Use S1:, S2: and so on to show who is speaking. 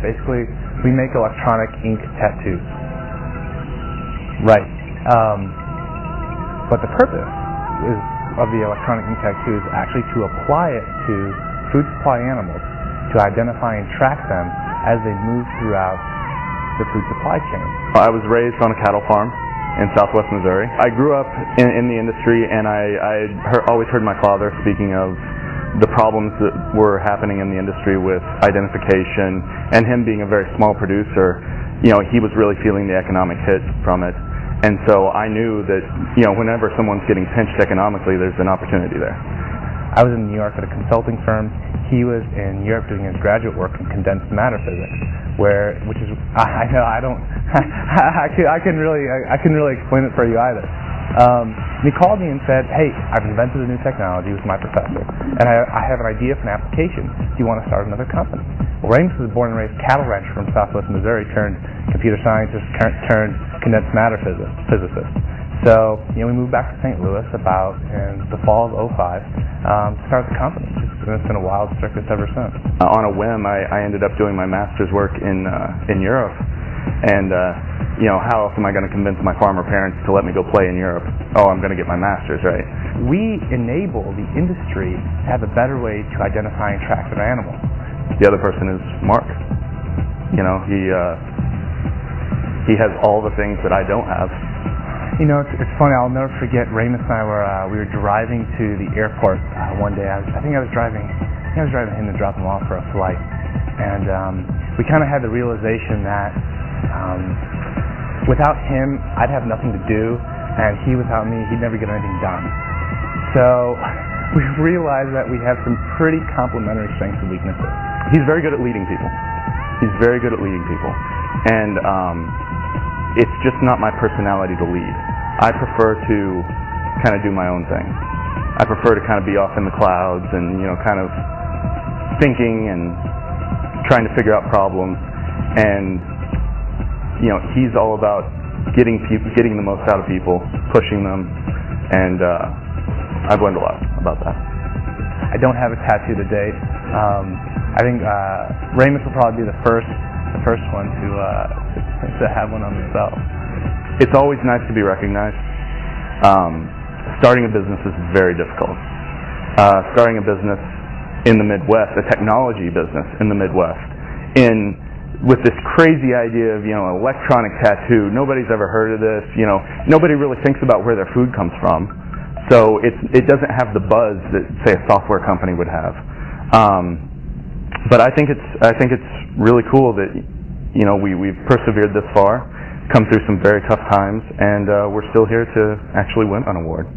S1: Basically, we make electronic ink tattoos. Right. But the purpose of the electronic ink tattoo is actually to apply it to food supply animals to identify and track them as they move throughout the food supply chain.
S2: I was raised on a cattle farm in southwest Missouri. I grew up in the industry, and I always heard my father speaking of the problems that were happening in the industry with identification, and him being a very small producer, you know, he was really feeling the economic hit from it. And so I knew that, you know, whenever someone's getting pinched economically, there's an opportunity there.
S1: I was in New York at a consulting firm. He was in Europe doing his graduate work in condensed matter physics, which is, I know I don't, I couldn't really explain it for you either. And he called me and said, "Hey, I've invented a new technology with my professor, and I have an idea for an application. Do you want to start another company?" Well, Ramus was a born and raised cattle rancher from southwest Missouri, turned computer scientist, turned condensed matter physicist. So, you know, we moved back to St. Louis in the fall of '05 to start the company. It's been a wild circus ever since.
S2: On a whim, I ended up doing my master's work in Europe, and you know, how else am I going to convince my farmer parents to let me go play in Europe? Oh, I'm going to get my master's, right?
S1: We enable the industry to have a better way to identify and track their animals.
S2: The other person is Mark. You know, he has all the things that I don't have.
S1: You know, it's funny. I'll never forget. Ramus and I we were driving to the airport one day. I think I was driving him to drop him off for a flight, and we kind of had the realization that without him, I'd have nothing to do, and he without me, he'd never get anything done. So we realized that we have some pretty complementary strengths and weaknesses.
S2: He's very good at leading people. And it's just not my personality to lead. I prefer to kind of do my own thing. I prefer to kind of be off in the clouds and, you know, kind of thinking and trying to figure out problems. And, you know, he's all about getting the most out of people, pushing them, and I've learned a lot about that.
S1: I don't have a tattoo to date. I think Ramus will probably be the first one to have one on himself.
S2: It's always nice to be recognized. Starting a business is very difficult. Starting a business in the Midwest, a technology business in the Midwest, with this crazy idea of, you know, electronic tattoo. Nobody's ever heard of this. You know, nobody really thinks about where their food comes from. So it doesn't have the buzz that, say, a software company would have. But I think it's really cool that, you know, we've persevered this far, come through some very tough times, and we're still here to actually win an award.